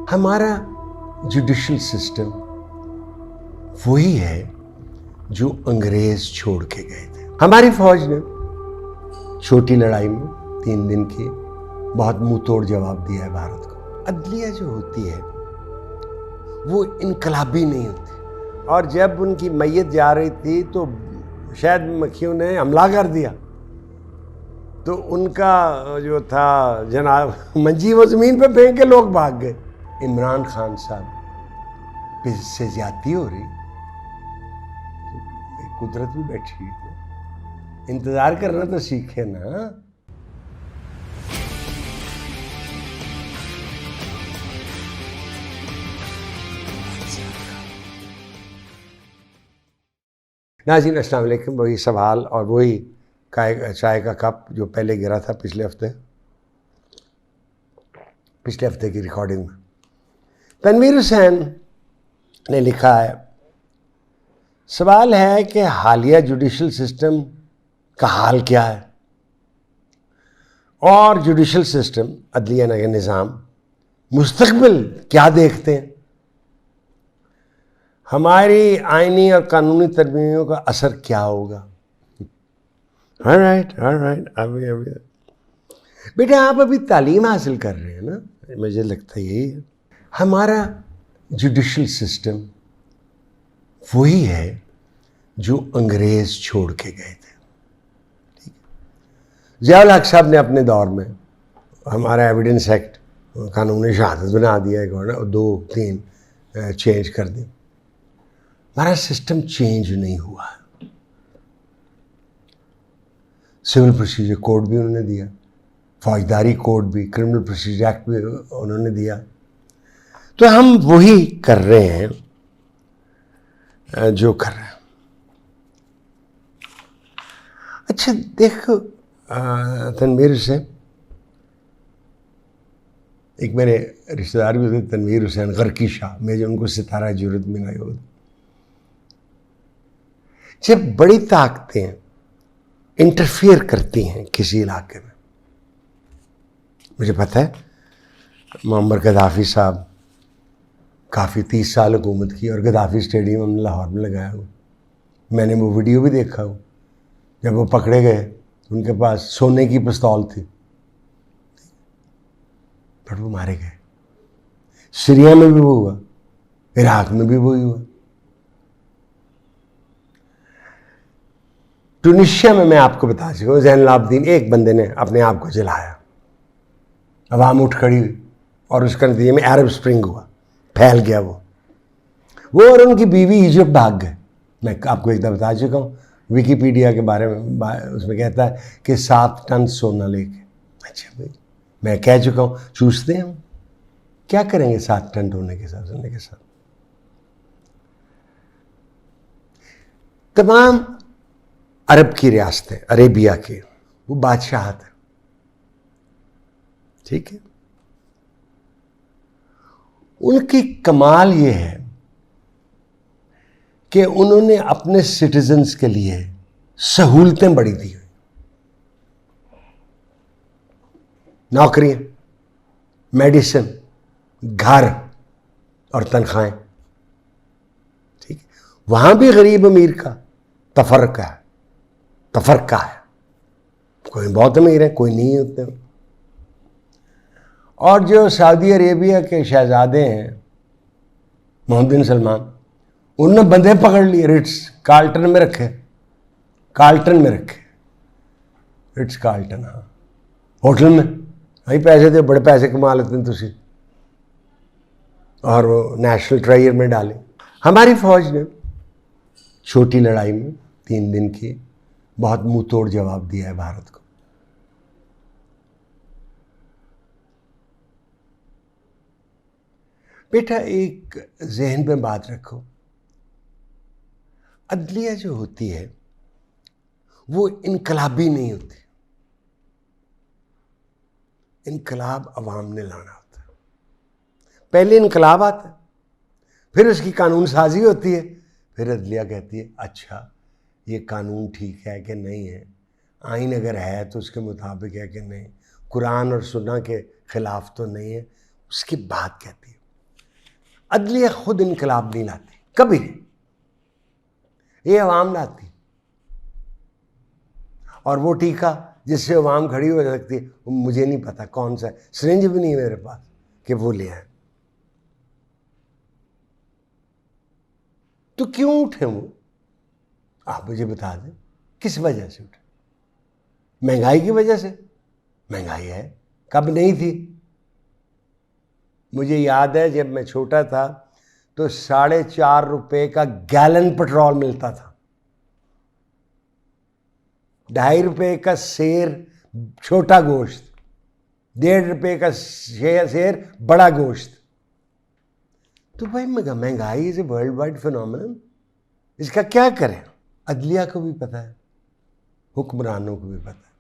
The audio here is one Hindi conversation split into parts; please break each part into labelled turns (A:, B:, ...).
A: हमारा जुडिशल सिस्टम वही है जो अंग्रेज छोड़ के गए थे। हमारी फौज ने छोटी लड़ाई में 3 दिन की बहुत मुंह तोड़ जवाब दिया है भारत को। अदलिया जो होती है वो इनकलाबी नहीं होती, और जब उनकी मैयत जा रही थी तो शायद मक्खियों ने हमला कर दिया, तो उनका जो था जनाब मंजी वो ज़मीन पे फेंक के लोग भाग गए। इमरान खान साहब पे से ज्यादती हो रही, कुदरत भी बैठी है, इंतजार करना तो सीखे ना। नाज़रीन अस्सलाम वालेकुम। वही सवाल और वही चाय का कप जो पहले गिरा था पिछले हफ्ते की रिकॉर्डिंग में। तनवीर हुसैन ने लिखा है, सवाल है कि हालिया जुडिशल सिस्टम का हाल क्या है और जुडिशल सिस्टम अदलिया का निज़ाम मुस्तकबिल क्या देखते हैं। हमारी आइनी और कानूनी तरमीमों का असर क्या होगा। ऑलराइट अभी बेटा आप अभी तालीम हासिल कर रहे हैं ना, मुझे लगता यही है। हमारा जुडिशल सिस्टम वही है जो अंग्रेज छोड़ के गए थे। ठीक है, ज़िया उल हक साहब ने अपने दौर में हमारा एविडेंस एक्ट कानून शहादत बना दिया है, और 2-3 चेंज कर दी। हमारा सिस्टम चेंज नहीं हुआ। सिविल प्रोसीजर कोड भी उन्होंने दिया, फौजदारी कोड भी, क्रिमिनल प्रोसीजर एक्ट भी उन्होंने दिया। तो हम वही कर रहे हैं जो कर रहे हैं। अच्छा देखो तनवीर से एक मेरे रिश्तेदार भी थे, तनवीर हुसैन गर्की शाह, मैं जो उनको सितारा जुर्रत मिला हो। जब बड़ी ताकतें इंटरफियर करती हैं किसी इलाके में, मुझे पता है मोहम्मद गद्दाफी साहब काफ़ी 30 साल हुकूमत की, और गद्दाफी स्टेडियम हमने लाहौर में लगाया हो। मैंने वो वीडियो भी देखा हो, जब वो पकड़े गए उनके पास सोने की पिस्तौल थी, पर वो मारे गए। सीरिया में भी वो हुआ, इराक में भी वही हुआ। ट्यूनीशिया में मैं आपको बता सकूँ, ज़ैनुल आबदीन एक बंदे ने अपने आप को जलाया, अवाम उठ खड़ी हुई, और उसका नतीजे में अरब स्प्रिंग हुआ, फैल गया वो और उनकी बीवी इजिप्ट भाग गए। मैं आपको एक दफ़ा बता चुका हूँ, विकीपीडिया के बारे में उसमें कहता है कि 7 टन सोना लेके। अच्छा भाई, मैं कह चुका हूँ, चूसते हैं हम, क्या करेंगे 7 टन सोने के साथ। तमाम अरब की रियासतें, अरेबिया की, वो बादशाहत है, ठीक है। उनकी कमाल ये है कि उन्होंने अपने सिटीजन्स के लिए सहूलतें बड़ी दी हुई, नौकरियां, मेडिसिन, घर और तनख्वाहें, ठीक है। वहां भी गरीब अमीर का तफरका है, कोई बहुत अमीर है, कोई नहीं होते। और जो सऊदी अरेबिया के शहजादे हैं मोहम्मद बिन सलमान, उन्होंने बंदे पकड़ लिए, रिट्स कार्ल्टन में रखे, रिट्स कार्ल्टन, हाँ, होटल में। वही पैसे थे, बड़े पैसे कमा लेते हैं तुसी, और वो नेशनल ट्रेजर में डाले। हमारी फौज ने छोटी लड़ाई में 3 दिन की बहुत मुंह तोड़ जवाब दिया है भारत को। बेटा एक जहन में बात रखो, अदलिया जो होती है वो इनकलाबी नहीं होती। इनकलाब अवाम ने लाना होता है। पहले इनकलाब आता है, फिर उसकी कानून साजी होती है, फिर अदलिया कहती है अच्छा ये कानून ठीक है कि नहीं है, आइन अगर है तो उसके मुताबिक है कि नहीं, कुरान और सुन्ना के खिलाफ तो नहीं है, उसके बाद कहती है। अदलिया खुद इनकलाब नहीं लाती कभी नहीं, ये अवाम लाती। और वो टीका जिससे अवाम खड़ी हो सकती है वो मुझे नहीं पता कौन सा है, सिरिंज भी नहीं है मेरे पास कि वो ले आए। तो क्यों उठे वो, आप मुझे बता दें, किस वजह से उठे? महंगाई की वजह से? महंगाई है, कब नहीं थी? मुझे याद है जब मैं छोटा था तो 4.5 रुपए का गैलन पेट्रोल मिलता था, 2.5 रुपए का शेर छोटा गोश्त, 1.5 रुपए का शेर बड़ा गोश्त। तो भाई महंगाई is a world wide phenomenon, इसका क्या करें? अदलिया को भी पता है, हुक्मरानों को भी पता है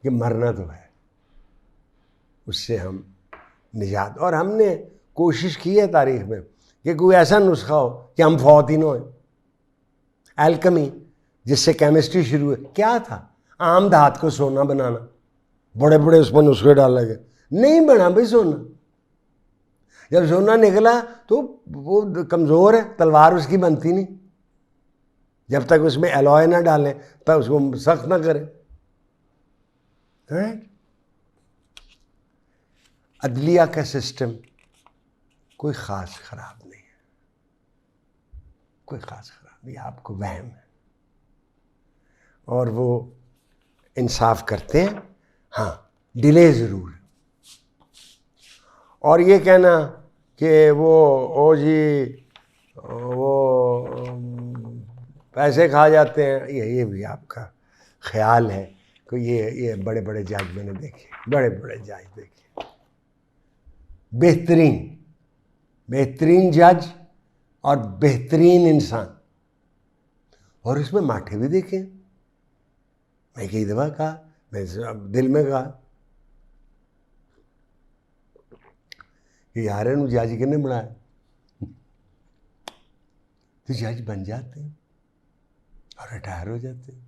A: कि मरना तो है, उससे हम निजात। और हमने कोशिश की है तारीख में कि कोई ऐसा नुस्खा हो कि हम फौत ही न हों। एल्कमी जिससे केमिस्ट्री शुरू है, क्या था? आम धात को सोना बनाना, बड़े बड़े उसमें नुस्खे डाले गए, नहीं बना भाई सोना। जब सोना निकला तो वो कमज़ोर है, तलवार उसकी बनती नहीं, जब तक उसमें एलॉय ना डालें तब उसको सख्त ना करें। अदलिया का सिस्टम कोई ख़ास ख़राब नहीं है, कोई ख़ास ख़राब नहीं, आपको वहम है। और वो इंसाफ करते हैं, हाँ डिले ज़रूर। और ये कहना कि वो जी वो पैसे खा जाते हैं, ये भी आपका ख्याल है। कि ये बड़े बड़े जज मैंने देखे, बड़े बड़े जज देखे, बेहतरीन जज और बेहतरीन इंसान, और इसमें माठे भी देखे। मैं कई दफ़ा कहा, मैं दिल में कहा कि यार इन्हू जज किन्ने बनाया? तो जज बन जाते हैं और रिटायर हो जाते हैं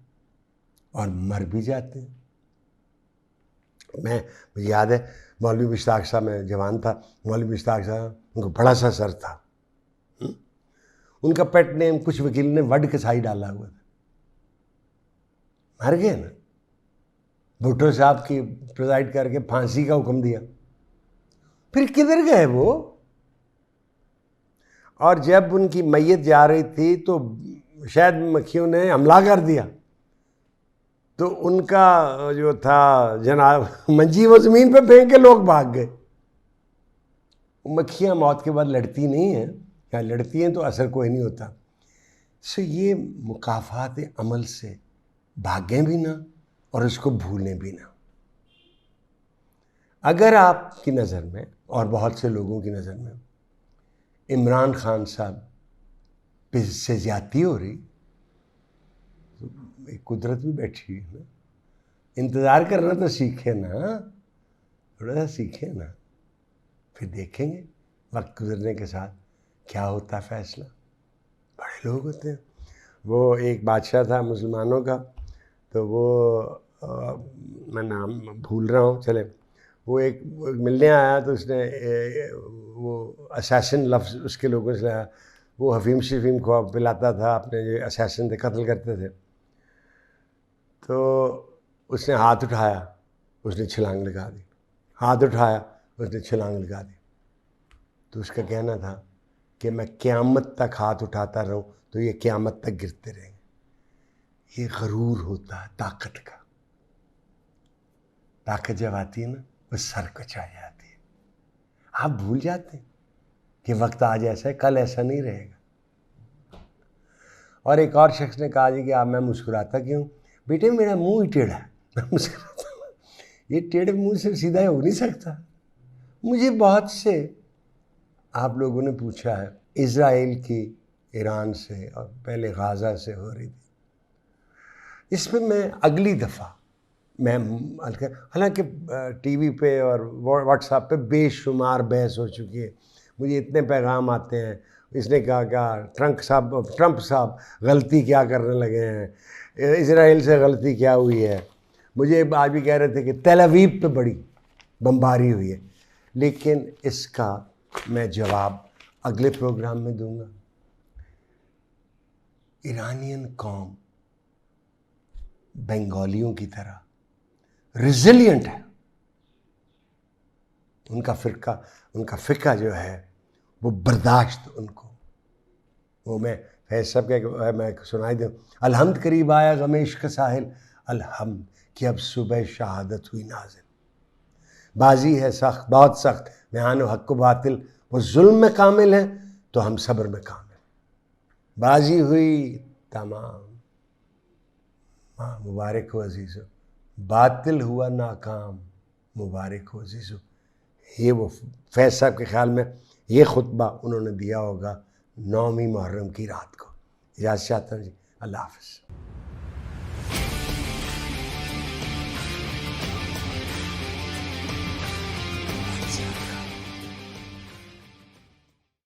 A: और मर भी जाते हैं। मुझे याद है मौलवी मुश्ताक साहब, मैं जवान था, मौलवी मुश्ताक साहब, उनको बड़ा सा सर था, उनका पेट नेम कुछ वकील ने वड कसाई डाला हुआ था, मर गए ना। भुट्टो साहब की प्रिजाइड करके फांसी का हुक्म दिया, फिर किधर गए वो? और जब उनकी मैयत जा रही थी तो शायद मक्खियों ने हमला कर दिया, तो उनका जो था जनाब मंजी वो ज़मीन पे फेंक के लोग भाग गए। मक्खियाँ मौत के बाद लड़ती नहीं हैं, या लड़ती हैं तो असर कोई नहीं होता। सो ये मुकाफात अमल से भागें भी ना और उसको भूलें भी ना। अगर आपकी नज़र में और बहुत से लोगों की नज़र में इमरान खान साहब से ज़्यादती हो रही, तो एक कुदरत भी बैठी है ना, इंतज़ार करना तो सीखे ना, थोड़ा सा सीखे ना, फिर देखेंगे वक्त गुजरने के साथ क्या होता फैसला। बड़े लोग होते हैं। वो एक बादशाह था मुसलमानों का, तो वो मैं नाम भूल रहा हूँ, चले, वो एक मिलने आया तो उसने वो असैसिन लफ्ज़ उसके लोगों से लाया। वो हफीम शफीम को पिलाता था, अपने जो असैसिन थे कत्ल करते थे। तो उसने हाथ उठाया, उसने छलांग लगा दी, हाथ उठाया, उसने छलांग लगा दी। तो उसका कहना था कि मैं क़यामत तक हाथ उठाता रहूं तो ये क़यामत तक गिरते रहेंगे। ये गरूर होता है ताकत का। ताकत जब आती है ना, वो सर कचा जाती है। आप भूल जाते हैं कि वक्त आज ऐसा है, कल ऐसा नहीं रहेगा। और एक और शख्स ने कहा जी कि आप, मैं मुस्कुराता क्यों? बेटे मेरा मुंह ही टेढ़ा है, मैं मुस्कुराता हूँ। ये टेढ़े मुंह से सीधा हो नहीं सकता। मुझे बहुत से आप लोगों ने पूछा है, इज़राइल की ईरान से और पहले गाज़ा से हो रही थी, इसमें मैं अगली दफ़ा मैं हालांकि टीवी पे और व्हाट्सएप पे बेशुमार बहस हो चुकी है, मुझे इतने पैगाम आते हैं, इसने कहा ट्रंप साहब गलती क्या करने लगे हैं, इज़राइल से गलती क्या हुई है। मुझे आज भी कह रहे थे कि तेल अवीव पे बड़ी बमबारी हुई है। लेकिन इसका मैं जवाब अगले प्रोग्राम में दूंगा। ईरानियन कौम बंगालियों की तरह रिजिलियंट है। उनका फ़िरका जो है वो बर्दाश्त उनको, वो मैं फैज़ साहब के मैं सुनाई दूँ, अलहम्द करीब आया गमेश का साहिल, अलहम्द कि अब सुबह शहादत हुई नाज़िल। बाजी है सख्त, बहुत सख्त, बयान हक़ व बातिल, वो जुल्म में कामिल हैं तो हम सब्र में कामिल। बाजी हुई तमाम, हाँ मुबारक हो अजीज़ो, बातिल हुआ नाकाम, मुबारक हो अजीज़ो। ये वो फैज़ साहब के ख्याल में ये खुतबा उन्होंने दिया होगा 9वीं मुहर्रम की रात को। इजाज़त चाहता हूँ जी, अल्लाह हाफ़िज़।